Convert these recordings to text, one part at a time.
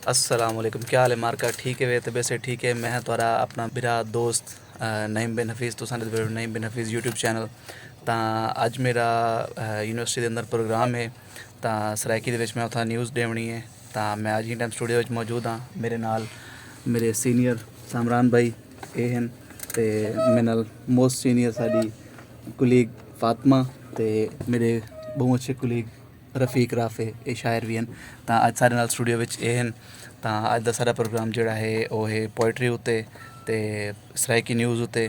السلام علیکم، کیا حال ہے مارکا؟ ٹھیک ہے وے طبیعت سے ٹھیک ہے؟ میں تھوڑا اپنا میرا دوست نعیم بن حفیظ تو نعیم بن حفیظ یوٹیوب چینل ਤਾਂ ਅੱਜ ਮੇਰਾ ਯੂਨੀਵਰਸਿਟੀ ਦੇ ਅੰਦਰ ਪ੍ਰੋਗਰਾਮ ਹੈ। ਤਾਂ ਸਰਾਇਕੀ ਦੇ ਵਿੱਚ ਮੈਂ ਉੱਥੇ ਨਿਊਜ਼ ਦੇਵਣੀ ਹੈ। ਤਾਂ ਮੈਂ ਅੱਜ ਹੀ ਟਾਈਮ ਸਟੂਡੀਓ ਵਿੱਚ ਮੌਜੂਦ ਹਾਂ। ਮੇਰੇ ਨਾਲ ਮੇਰੇ ਸੀਨੀਅਰ ਸਾਮਰਾਨ ਭਾਈ ਇਹ ਹਨ ਅਤੇ ਮੇਰੇ ਨਾਲ ਮੋਸਟ ਸੀਨੀਅਰ ਸਾਡੀ ਕੁਲੀਗ ਫਾਤਮਾ ਅਤੇ ਮੇਰੇ ਬਹੁਤ ਅੱਛੇ ਕੁਲੀਗ ਰਫੀਕ ਰਾਫੇ, ਇਹ ਸ਼ਾਇਰ ਵੀ ਹਨ। ਤਾਂ ਅੱਜ ਸਾਡੇ ਨਾਲ ਸਟੂਡੀਓ ਵਿੱਚ ਇਹ ਹਨ। ਤਾਂ ਅੱਜ ਦਾ ਸਾਡਾ ਪ੍ਰੋਗਰਾਮ ਜਿਹੜਾ ਹੈ ਉਹ ਹੈ ਪੋਇਟਰੀ ਉੱਤੇ ਅਤੇ ਸਰਾਇਕੀ ਨਿਊਜ਼ ਉੱਤੇ।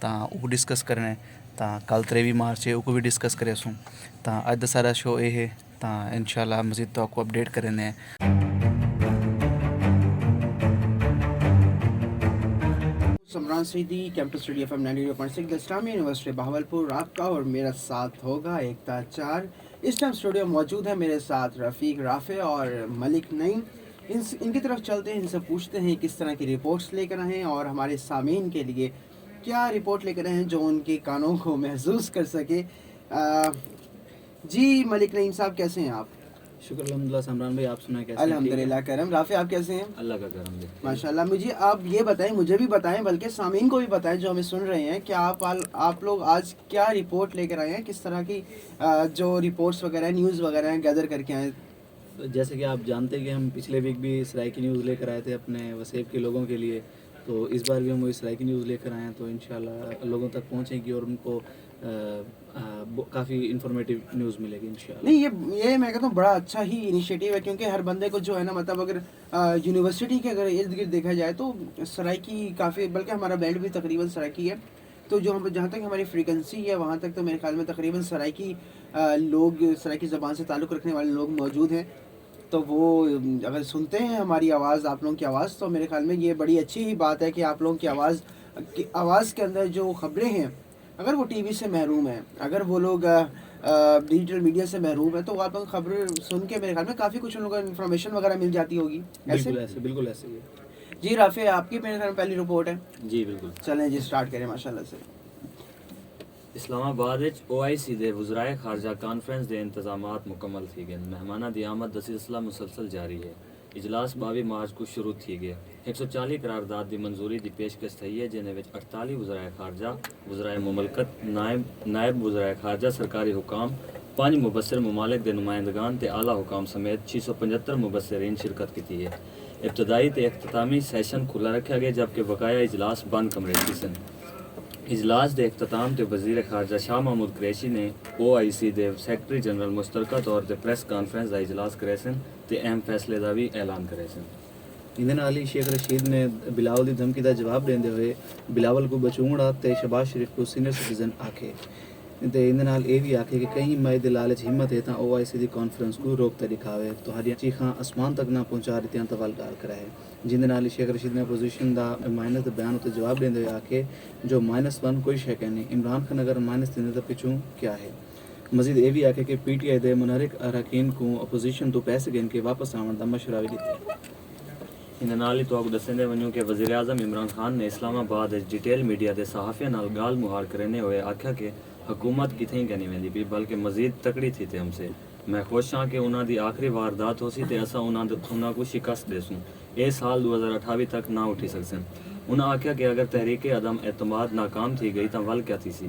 ਤਾਂ ਉਹ ਡਿਸਕਸ ਕਰਨਾ ਹੈ। ਤਾਂ ਕੱਲ੍ਹ 23 ਮਾਰਚ ਹੈ ਉਹ ਵੀ ਡਿਸਕਸ ਕਰੇ ਸੂੰ। ਤਾਂ ਅੱਜ ਦਾ ਸਾਰਾ ਸ਼ੋ ਇਹ ਹੈ। ਤਾਂ انشاءاللہ مزید تو آپ کو اپڈیٹ کرنے ہیں۔ سمران سیدھی، کیمپس اسٹڈی ایف ایم 98.6 اسلامیہ یونیورسٹی بہاولپور آپ کا، اور میرا ساتھ ہوگا 1 تا 4۔ اس ٹائم اسٹوڈیو موجود ہے میرے ساتھ رفیق رافع اور ملک نعیم۔ ان کی طرف چلتے ہیں، ان سے پوچھتے ہیں کس طرح کی رپورٹس لے کر آئے ہیں اور ہمارے سامعین کے لیے کیا رپورٹ لے کر آئے ہیں جو ان کے کانوں کو محظوظ کر سکے۔ جی ملک نعیم صاحب، کیسے ہیں آپ؟ شکر الحمدللہ۔ سمران بھائی آپ سنائیں کیسے ہیں؟ الحمدللہ کرم۔ رافع آپ کیسے ہیں؟ اللہ کا کرم ہے ماشاء اللہ۔ مجھے آپ یہ بتائیں، مجھے بھی بتائیں، بلکہ سامعین کو بھی بتائیں جو ہمیں سن رہے ہیں کہ آپ لوگ آج کیا رپورٹ لے کر آئے ہیں، کس طرح کی جو رپورٹس وغیرہ ہیں، نیوز وغیرہ ہیں، گیدر کر کے آئے ہیں۔ جیسے کہ آپ جانتے ہیں کہ ہم پچھلے ویک بھی سرائیکی نیوز لے کر آئے تھے اپنے وسیب کے لوگوں کے لیے، تو اس بار بھی ہم وہی سرائیکی نیوز لے کر آئے ہیں، تو انشاءاللہ لوگوں تک پہنچیں گی اور ان کو کافی انفارمیٹیو نیوز ملے گی انشاءاللہ۔ نہیں، یہ میں کہتا ہوں بڑا اچھا ہی انیشیٹو ہے، کیونکہ ہر بندے کو جو ہے نا، مطلب اگر یونیورسٹی کے اگر ارد گرد دیکھا جائے تو سرائیکی کافی، بلکہ ہمارا بینڈ بھی تقریباً سرائیکی ہے، تو جو ہم جہاں تک ہماری فریکوینسی ہے وہاں تک تو میرے خیال میں تقریباً سرائیکی لوگ، سرائیکی زبان سے تعلق رکھنے والے لوگ موجود ہیں، تو وہ اگر سنتے ہیں ہماری آواز، آپ لوگوں کی آواز، تو میرے خیال میں یہ بڑی اچھی ہی بات ہے کہ آپ لوگوں کی آواز کے اندر جو خبریں ہیں، اگر وہ ٹی وی سے محروم ہیں، اگر وہ لوگ ڈیجیٹل میڈیا سے محروم ہیں، تو آپ لوگ خبریں سن کے میرے خیال میں کافی کچھ ان لوگوں کو انفارمیشن وغیرہ مل جاتی ہوگی۔ بالکل ایسے ہی ہے۔ جی رافع، آپ کی میرے خیال میں پہلی رپورٹ ہے۔ جی بالکل، چلیں جی سٹارٹ کریں ماشاءاللہ سے۔ اسلام آباد OIC دے وزرائے خارجہ کانفرنس دے انتظامات مکمل تھی گئے۔ مہمانہ دی آمد دا سلسلہ مسلسل جاری ہے۔ اجلاس 22 مارچ کو شروع تھی گیا۔ 140 قرارداد دی منظوری دی پیشکش تھی ہے، جنہیں وچ 48 وزرائے خارجہ، وزرائے مملکت، نائب وزرائے خارجہ، سرکاری حکام، 5 مبصر ممالک دے نمائندگان تے اعلیٰ حکام سمیت 675 مبصرین شرکت کی ہے۔ ابتدائی تے اختتامی سیشن کھلا رکھا گیا، جبکہ بقایا اجلاس بند کمرے کی سن۔ اجلاس دے اختتام تے وزیر خارجہ شاہ محمود قریشی نے OIC دے سیکرٹری جنرل مشترکہ طور تے پریس کانفرنس دا اجلاس کرے سن تے اہم فیصلے دا بھی اعلان کرے سن۔ اندر علی شیخ رشید نے بلاول دی دھمکی دا جواب دیندے ہوئے بلاول کو بچونگڑا تے شہباز شریف کو سینئر سٹیزن آکھے تے اندر نال اے بھی آکھے کہ کہیں مائے دے لالچ ہمت ہے تاں OIC دی کانفرنس کو روکتے دکھاوے تو ہریاں چیخاں اسمان تک نہ پہنچا رہتیاں توالگار کرائے۔ جن نال شیخ رشید نے اپوزیشن دا مائنس دا بیان تے جواب دیندے ہوئے آکھے جو -1 کوئی شے نہیں، عمران خان اگر -3 تے پچھوں کیا ہے۔ مزید اے بھی آکھے کہ PTI دے منحرک اراکین کو اپوزیشن تو پیسے گن کے واپس آون دا مشورہ بھی دتا۔ ان نال ہی تو دسندے ونیوں کہ وزیر اعظم عمران خان نے اسلام آباد ڈیٹیل میڈیا دے صحافیاں نال گال مہار کرنے ہوئے آکھیا کہ حکومت کتھیں گنی ویندی پئی بلکہ مزید تکڑی تھی تے ہم سے۔ میں خوش ہاں کہ انہاں دی آخری واردات ہو سی تے اساں انہاں کو شکست دے سوں۔ اے سال 2028 تک نہ اٹھی سکسن۔ انہاں آکھیا کہ اگر تحریک عدم اعتماد ناکام تھی گئی تاں ول کیا تھی سی۔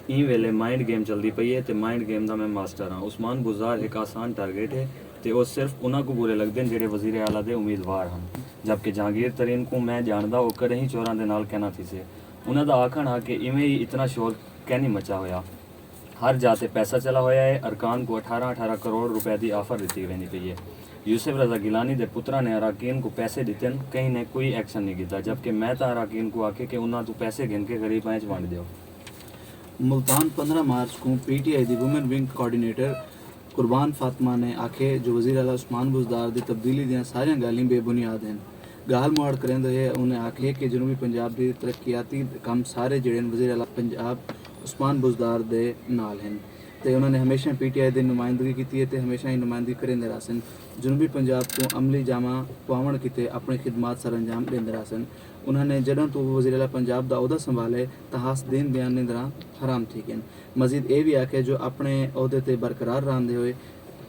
این ویلے مائنڈ گیم چلدی پئی ہے تے مائنڈ گیم دا میں ماسٹر ہاں۔ عثمان بزدار ایک آسان ٹارگیٹ ہے تے وہ صرف انہاں کو برے لگدے جڑے وزیر اعلیٰ دے امیدوار ہن، جبکہ جہانگیر ترین کو میں جاندا او کدے ہی چوراں دے نال کہنا تھی سے۔ انہاں دا آکھنا کہ ایویں ہی اتنا شور کہنی مچا ہویا، ہر جاتے پیسہ چلا ہویا ہے۔ ارکان کو 18 کروڑ روپے دی آفر دیتی وینی پئی ہے۔ یوسف رضا گیلانی دے پترا نے اراکین کو پیسے دیتے کہیں نے کوئی ایکشن نہیں کیتا، جبکہ میں تا اراکین کو آکھے کہ انہاں تو پیسے گن کے غریباں وچ ونڈ دیو۔ ملتان 15 مارچ کو PTI دی وومن ونگ کوارڈینیٹر قربان فاطمہ نے آکھے جو وزیر اعلیٰ عثمان بزدار دی تبدیلی دیاں ساریاں گالیاں بے بنیاد ہیں۔ گال موڑ کریں ہوئے انہیں آکھے کہ جنوبی پنجاب دی ترقیاتی کام سارے جڑے وزیر اعلیٰ پنجاب عثمان بزدار دے نال ہیں۔ ਤੇ ਉਹਨਾਂ ਨੇ ਹਮੇਸ਼ਾ ਪੀਟੀਆਈ ਦੀ ਨੁਮਾਇੰਦਗੀ ਕੀਤੀ ਹੈ ਤੇ ਹਮੇਸ਼ਾ ਹੀ ਨੁਮਾਇੰਦਗੀ ਕਰਦੇ ਰਹੇ ਸਨ। ਜਨੂਬੀ ਪੰਜਾਬ ਤੋਂ ਅਮਲੀ ਜਾਮਾ ਪਾਵਣ ਕੀਤੇ ਆਪਣੀ ਖਿਦਮਤ ਸਰ ਅੰਜਾਮ ਦਿੰਦੇ ਰਹੇ ਸਨ। ਉਹਨਾਂ ਨੇ ਜਦੋਂ ਤੋਂ ਵਜ਼ੀਰ ਆਲਾ ਪੰਜਾਬ ਦਾ ਅਹੁਦਾ ਸੰਭਾਲੇ ਤਾਂ ਹਾਸ ਦੇਣ ਬਿਆਨ ਨਿੰਦਰਾ ਹਰਾਮ ਥੀ ਗਏ। ਮਜ਼ੀਦ ਇਹ ਵੀ ਆਖਿਆ ਜੋ ਆਪਣੇ ਅਹੁਦੇ ਤੇ ਬਰਕਰਾਰ ਰਹਿੰਦੇ ਹੋਏ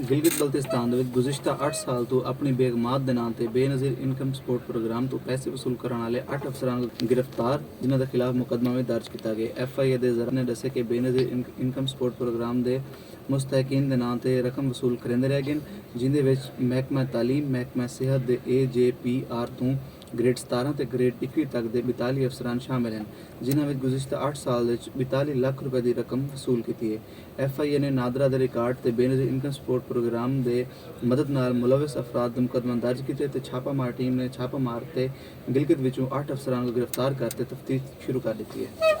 ਗਿਲਗਿਤ ਬਲਤਿਸਤਾਨ ਦੇ ਵਿੱਚ ਗੁਜ਼ਿਸ਼ਤਾ 8 ਸਾਲ ਤੋਂ ਆਪਣੀ ਬੇਗਮਾਤ ਦੇ ਨਾਂ ਤੇ ਬੇਨਜ਼ੀਰ ਇਨਕਮ ਸਪੋਰਟ ਪ੍ਰੋਗਰਾਮ ਤੋਂ ਪੈਸੇ ਵਸੂਲ ਕਰਨ ਵਾਲੇ 8 ਅਫਸਰਾਂ ਨੂੰ ਗ੍ਰਿਫਤਾਰ ਜਿਨ੍ਹਾਂ ਦੇ ਖਿਲਾਫ ਮੁਕੱਦਮਾ ਵੀ ਦਰਜ ਕੀਤਾ ਗਿਆ। ਐਫਆਈਏ ਦੇ ਜ਼ਰਾ ਨੇ ਦੱਸਿਆ ਕਿ ਬੇਨਜ਼ੀਰ ਇਨਕਮ ਸਪੋਰਟ ਪ੍ਰੋਗਰਾਮ ਦੇ ਮੁਸਤਹਿਕੀਨ ਦੇ ਨਾਂ ਤੇ ਰਕਮ ਵਸੂਲ ਕਰਦੇ ਰਹੇ ਗਏ ਜਿਨ੍ਹਾਂ ਵਿੱਚ ਮਹਿਕਮਾ ਤਾਲੀਮ ਮਹਿਕਮਾ ਸਿਹਤ ਦੇ AJPR ਤੋਂ ਗ੍ਰੇਡ 17 ਤੇ ਗ੍ਰੇਡ 21 ਤੱਕ ਦੇ 42 ਅਫਸਰਾਂ ਸ਼ਾਮਿਲ ਹਨ ਜਿਨ੍ਹਾਂ ਵਿੱਚ ਗੁਜ਼ਿਸ਼ਤਾ 8 ਸਾਲ ਵਿੱਚ 42 ਲੱਖ ਰੁਪਏ ਦੀ ਰਕਮ ਵਸੂਲ ਕੀਤੀ ਹੈ। ਐਫਆਈਏ ਨੇ ਨਾਦਰਾ ਦੇ ਰਿਕਾਰਡ ਤੇ ਬੇਨਜ਼ੀਰ ਇਨਕਮ ਸਪੋਰਟ ਪ੍ਰੋਗਰਾਮ ਦੇ ਮਦਦ ਨਾਲ ਮੁਲਵਿਸ ਅਫਰਾਦ ਦੇ ਮੁਕੱਦਮਾ ਦਰਜ ਕੀਤੇ ਤੇ ਛਾਪਾਮਾਰ ਟੀਮ ਨੇ ਛਾਪਾ ਮਾਰ ਤੇ ਗਿਲਗਿਤ ਵਿੱਚੋਂ 8 ਅਫਸਰਾਂ ਨੂੰ ਗ੍ਰਿਫਤਾਰ ਕਰਕੇ ਤਫਤੀਸ਼ ਸ਼ੁਰੂ ਕਰ ਦਿੱਤੀ ਹੈ।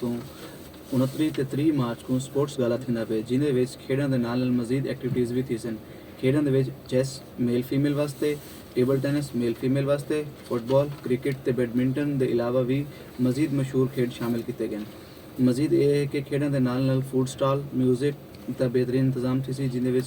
ਤੋਂ 29 ਤੇ 30 ਮਾਰਚ ਨੂੰ ਸਪੋਰਟਸ ਗਾਲਾ ਥਿੰਦਾ ਪਏ ਜਿਨ੍ਹਾਂ ਵਿੱਚ ਖੇਡਾਂ ਦੇ ਨਾਲ ਮਜ਼ੀਦ ਐਕਟੀਵਿਟੀਜ਼ ਵੀ ਥੀ ਸਨ। ਖੇਡਾਂ ਦੇ ਵਿੱਚ ਚੈਸ ਮੇਲ ਫੀਮੇਲ ਵਾਸਤੇ ਟੇਬਲ ਟੈਨਿਸ ਮੇਲ ਫੀਮੇਲ ਵਾਸਤੇ ਫੁੱਟਬਾਲ ਕ੍ਰਿਕਟ ਤੇ ਬੈਡਮਿੰਟਨ ਦੇ ਇਲਾਵਾ ਵੀ ਮਜ਼ੀਦ ਮਸ਼ਹੂਰ ਖੇਡ ਸ਼ਾਮਿਲ ਕੀਤੇ ਗਏ। ਮਜ਼ੀਦ ਇਹ ਹੈ ਕਿ ਖੇਡਾਂ ਦੇ ਨਾਲ ਫੂਡ ਸਟਾਲ ਮਿਊਜ਼ਿਕ ਦਾ ਬਿਹਤਰੀਨ ਇੰਤਜ਼ਾਮ ਸੀ ਜਿਨ੍ਹਾਂ ਵਿੱਚ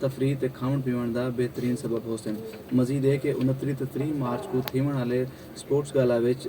ਤਫਰੀਹ ਤੇ ਖਾਣ ਪੀਣ ਦਾ ਬਿਹਤਰੀਨ ਸਬਬ ਹੋ ਸਨ। ਮਜ਼ੀਦ ਇਹ ਕਿ 29 ਤੇ 30 ਮਾਰਚ ਨੂੰ ਥੀਮਣ ਵਾਲੇ ਸਪੋਰਟਸ ਗਾਲਾ ਵਿੱਚ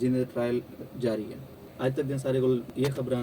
ਜਿਨ੍ਹਾਂ ਦਾ ਟ੍ਰਾਇਲ ਜਾਰੀ ਹੈ। ਅੱਜ ਤੱਕ ਦੀਆਂ ਸਾਰੇ ਕੋਲ ਇਹ ਖਬਰਾਂ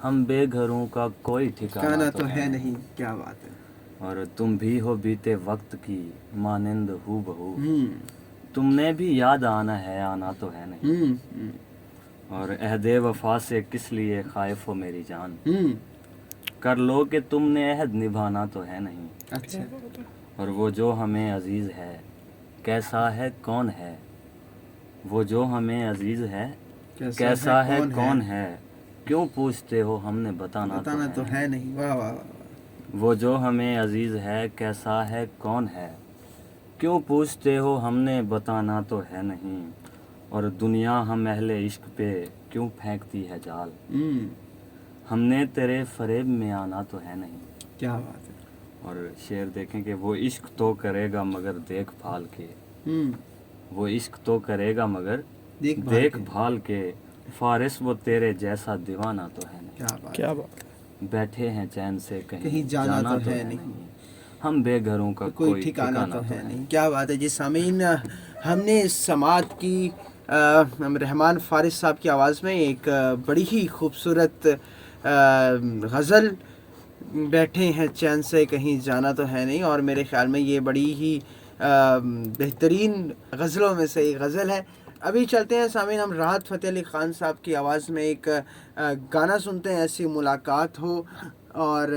ہم بے گھروں کا کوئی ٹھکانہ گانا تو تو ہے نہیں. کیا بات ہے. اور تم بھی ہو بیتے وقت کی مانند ہو بہو. ہوں تم نے بھی یاد آنا ہے، آنا تو ہے نہیں. ہوں اور عہد وفا سے کس لیے خائف ہو میری جان، ہوں. کر لو کہ تم نے عہد نبھانا تو ہے نہیں. اچھا. اور وہ جو ہمیں عزیز ہے کیسا ہے کون ہے، وہ جو ہمیں عزیز ہے کیسا ہے کون ہے، کیوں پوچھتے ہو ہم نے بتانا تو ہے نہیں. نہیں. واہ واہ واہ. وہ جو ہمیں عزیز ہے کیسا ہے کون ہے، کیوں پوچھتے ہو ہم نے بتانا تو ہے نہیں. اور دنیا ہم اہل عشق پہ کیوں پھینکتی ہے جال، ہوں. ہم نے تیرے فریب میں آنا تو ہے نہیں. کیا بات ہے. اور شعر دیکھیں کہ وہ عشق تو کرے گا مگر دیکھ بھال کے، ہوں. وہ عشق تو کرے گا مگر دیکھ بھال دیکھ کے. بھال کے، فارس وہ تیرے جیسا دیوانہ تو ہے نہیں. کیا بات. کیا بات. بیٹھے ہیں چین سے کہیں کہیں جانا جانا تو تو ہے ہے نہیں. نہیں. ہم بے گھروں کا کوئی ٹھکانہ تو ہے نہیں. کیا بات ہے جی سامعین. ہم نے سماعت کی رحمان فارس صاحب کی آواز میں ایک بڑی ہی خوبصورت غزل بیٹھے ہیں چین سے کہیں جانا تو ہے نہیں، اور میرے خیال میں یہ بڑی ہی بہترین غزلوں میں سے ایک غزل ہے. ابھی چلتے ہیں سامعین، ہم راحت فتح علی خان صاحب کی آواز میں ایک گانا سنتے ہیں، ایسی ملاقات ہو. اور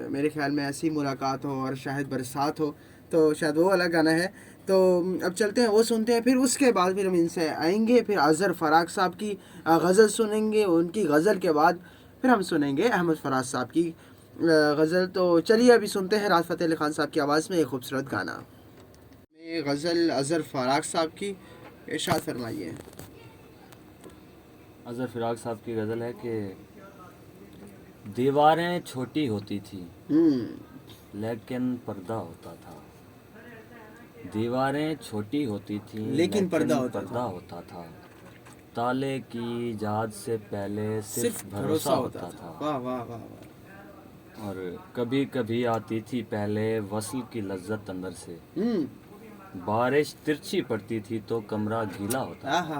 میرے خیال میں ایسی ملاقات ہو اور شاید برسات ہو، تو شاید وہ والا گانا ہے. تو اب چلتے ہیں وہ سنتے ہیں، پھر اس کے بعد پھر ہم ان سے آئیں گے، پھر اظہر فراق صاحب کی غزل سنیں گے. ان کی غزل کے بعد پھر ہم سنیں گے احمد فراز صاحب کی غزل. تو چلیے ابھی سنتے ہیں راحت فتح علی خان صاحب کی آواز میں ایک خوبصورت گانا. غزل اظہر فراق صاحب کی، ارشاد فرمائیے. اظہر فراق صاحب کی غزل ہے کہ دیواریں چھوٹی ہوتی تھی لیکن پردہ ہوتا تھا. دیواریں چھوٹی ہوتی تھیں لیکن پردہ ہوتا تھا. تالے کی ایجاد سے پہلے صرف بھروسہ ہوتا تھا. واہ واہ واہ واہ. اور کبھی کبھی آتی تھی پہلے وصل کی لذت اندر سے، بارش ترچھی پڑتی تھی تو کمرہ گیلا ہوتا تھا.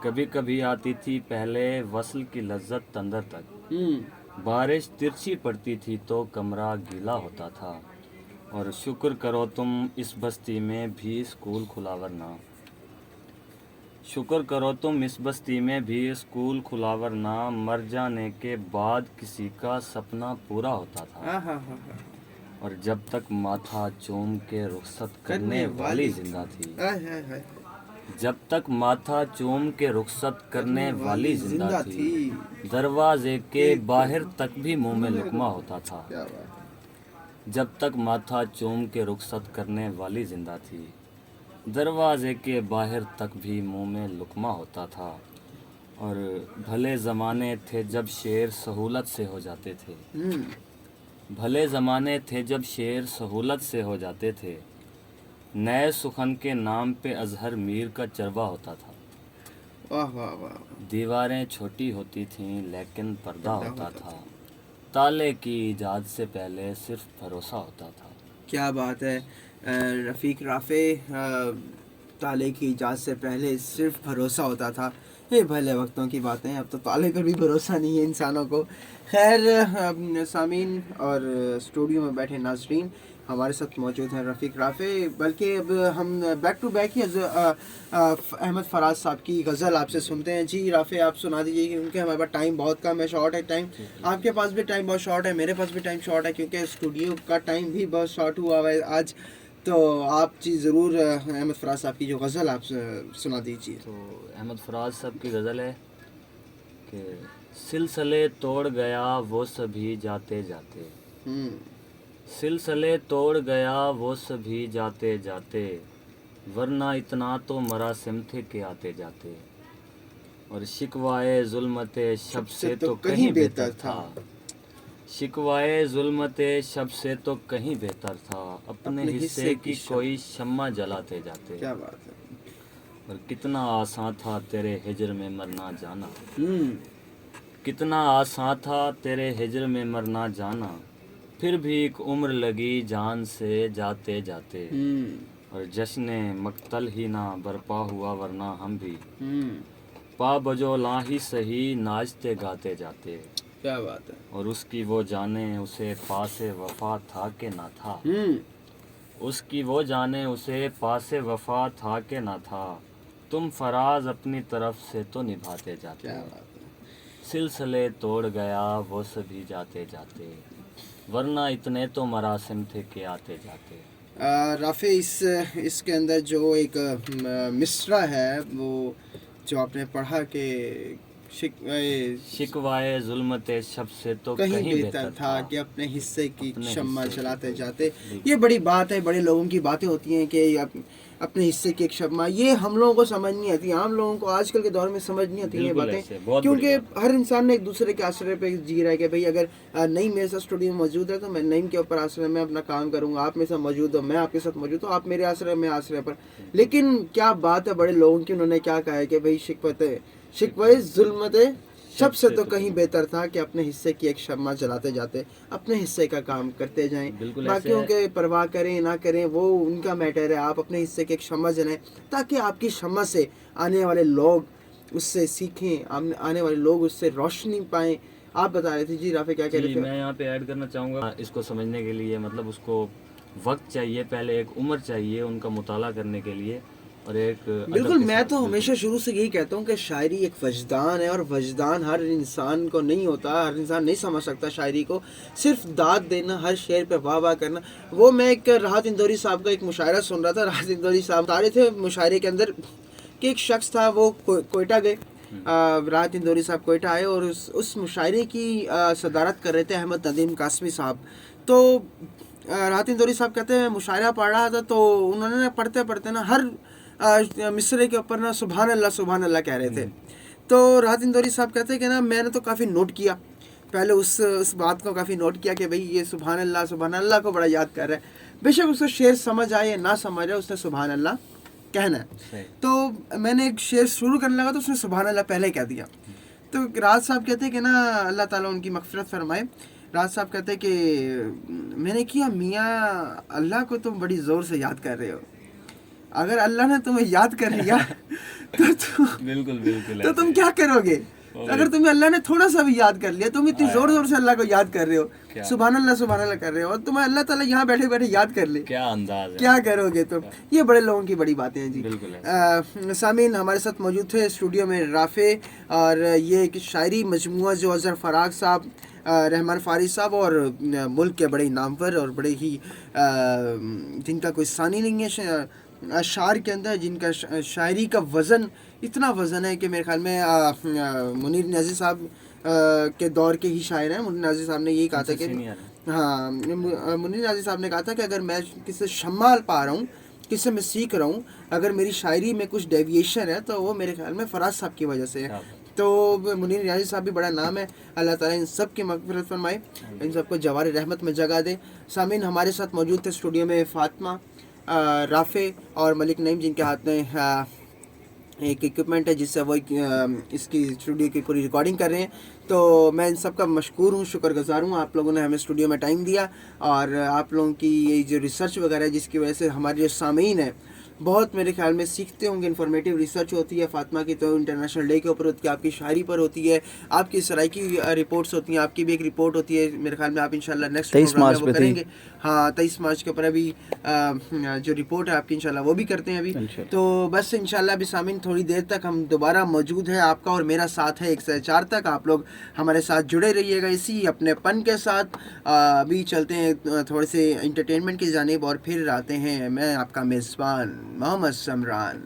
کبھی کبھی آتی تھی پہلے وصل کی لذت اندر تک، بارش ترچھی پڑتی تھی تو کمرہ گیلا ہوتا تھا. اور شکر کرو تم اس بستی میں بھی اسکول کھلا ورنہ، شکر کرو تم اس بستی میں بھی اسکول کھلا ورنہ، مر جانے کے بعد کسی کا سپنا پورا ہوتا تھا. اور جب تک ماتھا چوم کے رخصت کرنے والی زندہ تھی، جب تک ماتھا چوم کے رخصت کرنے والی زندہ تھی، دروازے کے باہر تک بھی منہ میں لقمہ ہوتا تھا. جب تک ماتھا چوم کے رخصت کرنے والی زندہ تھی، دروازے کے باہر تک بھی منہ میں لقمہ ہوتا تھا. اور بھلے زمانے تھے جب شعر سہولت سے ہو جاتے تھے، بھلے زمانے تھے جب شعر سہولت سے ہو جاتے تھے، نئے سخن کے نام پہ اظہر میر کا چربا ہوتا تھا. واہ واہ واہ. دیواریں چھوٹی ہوتی تھیں لیکن پردہ ہوتا تھا. تالے کی ایجاد سے پہلے صرف بھروسہ ہوتا تھا. کیا بات ہے رفیق رافع. تالے کی ایجاد سے پہلے صرف بھروسہ ہوتا تھا. یہ بھلے وقتوں کی باتیں، اب تو تالے پر بھی بھروسہ نہیں ہے انسانوں کو. خیر سامعین اور اسٹوڈیو میں بیٹھے ناظرین، ہمارے ساتھ موجود ہیں رفیق رافع. بلکہ اب ہم بیک ٹو بیک ہی احمد فراز صاحب کی غزل آپ سے سنتے ہیں. جی رافع آپ سنا دیجیے، کیونکہ ہمارے پاس ٹائم بہت کم ہے، شارٹ ہے ٹائم. آپ کے پاس بھی ٹائم بہت شارٹ ہے، میرے پاس بھی ٹائم شارٹ ہے، کیونکہ اسٹوڈیو کا ٹائم بھی بہت شارٹ ہوا ہوا ہے آج. تو آپ جی ضرور احمد فراز صاحب کی جو غزل آپ سنا دیجیے. تو احمد فراز صاحب کی غزل ہے کہ سلسلے توڑ گیا وہ سبھی جاتے جاتے، سلسلے توڑ گیا وہ سبھی جاتے جاتے، ورنہ اتنا تو مراسم تھے کہ آتے جاتے. اور شکوائے ظلمت شب سے تو کہیں بہتر تھا، شکوائے ظلمت شب سے تو کہیں بہتر تھا، اپنے حصے کی کوئی شمع جلاتے جاتے. کیا بات ہے. اور کتنا آسان تھا تیرے ہجر میں مرنا جانا، کتنا آسان تھا تیرے ہجر میں مرنا جانا، پھر بھی ایک عمر لگی جان سے جاتے جاتے. اور جشن مقتل ہی نہ برپا ہوا ورنہ ہم بھی، پا بجو لاہی سہی ناچتے گاتے جاتے، کیا بات ہے. اور اس کی وہ جانے اسے پاس وفا تھا کہ نہ تھا، اس کی وہ جانے اسے پاس وفا تھا کہ نہ تھا، تم فراز اپنی طرف سے تو نبھاتے جاتے، کیا بات ہے. سلسلے توڑ گیا وہ سبھی جاتے جاتے، ورنہ اتنے تو مراسم تھے کہ آتے جاتے. رافع اس کے اندر جو ایک مصرع ہے وہ جو آپ نے پڑھا کہ شکوائے ظلمت شب سے تو کہیں بہتر تھا کہ اپنے حصے کی اپنے شمع حصے کی جلاتے کوئی جاتے. بالکل. یہ بڑی بات ہے، بڑے لوگوں کی باتیں ہوتی ہیں کہ اپنے حصے کی ایک شمع. یہ ہم لوگوں کو سمجھ نہیں آتی، عام لوگوں کو آج کل کے دور میں سمجھ نہیں آتی یہ بالکل باتیں، ایسے، بہت کیونکہ بڑی بات ہر انسان نے ایک دوسرے کے آسرے پہ جی رہا ہے کہ بھئی اگر نعیم میرے ساتھ اسٹوڈیو میں موجود ہے تو میں نعیم کے اوپر آسرے میں اپنا کام کروں گا، آپ میرے ساتھ موجود ہو، میں آپ کے ساتھ موجود ہوں، آپ میرے آسرے میں آسرے پر. لیکن کیا بات ہے بڑے لوگوں کی، انہوں نے کیا کہا ہے کہ بھئی شکوہ ظلمت شب سے تو کہیں بہتر تھا کہ اپنے حصے کی ایک شمع جلاتے جاتے، اپنے حصے کا کام کرتے جائیں، بالکل باقیوں ایسے کے پرواہ کریں نہ کریں وہ ان کا میٹر ہے. آپ اپنے حصے کی ایک شمع جلائیں تاکہ آپ کی شمع سے آنے والے لوگ اس سے سیکھیں، آنے والے لوگ اس سے روشنی پائیں. آپ بتا رہے تھے جی رافع، کیا کہہ رہے جی تھے؟ میں یہاں پہ ایڈ کرنا چاہوں گا، اس کو سمجھنے کے لیے مطلب اس کو وقت چاہیے، پہلے ایک عمر چاہیے ان کا مطالعہ کرنے کے لیے، اور ایک بالکل. میں تو ہمیشہ شروع سے یہی کہتا ہوں کہ شاعری ایک وجدان ہے، اور وجدان ہر انسان کو نہیں ہوتا، ہر انسان نہیں سمجھ سکتا شاعری کو. صرف داد دینا، ہر شعر پہ واہ واہ کرنا. وہ میں ایک راحت اندوری صاحب کا ایک مشاعرہ سن رہا تھا. راحت اندوری صاحب بتا رہے تھے مشاعرے کے اندر کہ ایک شخص تھا، وہ کوئٹہ گئے، راحت اندوری صاحب کوئٹہ آئے اور اس مشاعرے کی صدارت کر رہے تھے احمد ندیم قاسمی صاحب. تو راحت اندوری صاحب کہتے ہیں مشاعرہ پڑھ رہا تھا تو انہوں نے پڑھتے پڑھتے نا ہر مصرے کے اوپر نا سبحان اللہ کہہ رہے تھے. تو راحت اندوری صاحب کہتے ہیں کہ نا میں نے تو کافی نوٹ کیا، پہلے اس بات کو کافی نوٹ کیا کہ بھئی یہ سبحان اللہ کو بڑا یاد کر رہا ہے. بے شک اس کو شعر سمجھ آئے یا نہ سمجھ آئے، اس نے سبحان اللہ کہنا ہے. تو میں نے ایک شعر شروع کرنے لگا تو اس نے سبحان اللہ پہلے کہہ دیا. تو راحت صاحب کہتے ہیں کہ نا اللہ تعالیٰ ان کی مغفرت فرمائے، راحت صاحب کہتے ہیں کہ میں نے کیا میاں اللہ کو تم بڑی زور سے یاد کر رہے ہو، اگر اللہ نے تمہیں یاد کر لیا بالکل تو تم کیا کرو گے؟ اگر تمہیں اللہ نے تھوڑا سا بھی یاد کر لیا، تم اتنی زور سے اللہ کو یاد کر رہے ہو، سبحان اللہ کر رہے ہو، اور تمہیں اللہ تعالیٰ یہاں بیٹھے بیٹھے یاد کر لے، کیا انداز ہے، کیا کرو گے تم؟ یہ بڑے لوگوں کی بڑی باتیں ہیں جی. بالکل. سامعین، ہمارے ساتھ موجود تھے اسٹوڈیو میں رافع، اور یہ ایک شاعری مجموعہ جو اظہر فراق صاحب، رحمان فارس صاحب، اور ملک کے بڑے نامور اور بڑے ہی جن کا کوئی ثانی نہیں ہے اشعار کے اندر، جن کا شاعری کا وزن اتنا وزن ہے کہ میرے خیال میں منیر نیازی صاحب کے دور کے ہی شاعر ہیں. منیر نیازی صاحب نے یہی کہا تھا کہ منیر نیازی صاحب نے کہا تھا کہ اگر میں کسی سے شمال پا رہا ہوں، کس سے میں سیکھ رہا ہوں، اگر میری شاعری میں کچھ ڈیویشن ہے تو وہ میرے خیال میں فراز صاحب کی وجہ سے ہے. تو منیر نیازی صاحب بھی بڑا نام ہے. اللہ تعالیٰ ان سب کی مغفرت فرمائے، ان سب کو جوار رحمت میں جگہ دے. سامعین، ہمارے ساتھ موجود تھے اسٹوڈیو میں فاطمہ، رافع اور ملک نعیم، جن کے ہاتھ میں ایک ایکوپمنٹ ہے جس سے وہ اس کی اسٹوڈیو کی پوری ریکارڈنگ کر رہے ہیں. تو میں ان سب کا مشکور ہوں، شکر گزار ہوں. آپ لوگوں نے ہمیں اسٹوڈیو میں ٹائم دیا، اور آپ لوگوں کی یہ جو ریسرچ وغیرہ ہے جس کی وجہ سے ہمارے جو سامعین ہیں بہت میرے خیال میں سیکھتے ہوں گے. انفارمیٹیو ریسرچ ہوتی ہے فاطمہ کی، تو انٹرنیشنل ڈے کے اوپر ہوتی ہے، آپ کی شاعری پر ہوتی ہے، آپ کی سرائکی رپورٹس ہوتی ہیں، آپ کی بھی ایک رپورٹ ہوتی ہے میرے خیال میں آپ انشاءاللہ نیکسٹ پروگرام میں وہ کریں گے. ہاں 23 مارچ کے اوپر ابھی جو رپورٹ ہے آپ کی انشاءاللہ وہ بھی کرتے ہیں ابھی. تو بس انشاءاللہ ابھی سامعین تھوڑی دیر تک ہم دوبارہ موجود ہیں، آپ کا اور میرا ساتھ ہے 1 سے 4 تک. آپ لوگ ہمارے ساتھ جڑے رہیے گا اسی اپنے پن کے ساتھ. ابھی چلتے ہیں تھوڑے سے انٹرٹینمنٹ کی جانب، اور پھر آتے ہیں میں آپ کا میزبان محمد سمران.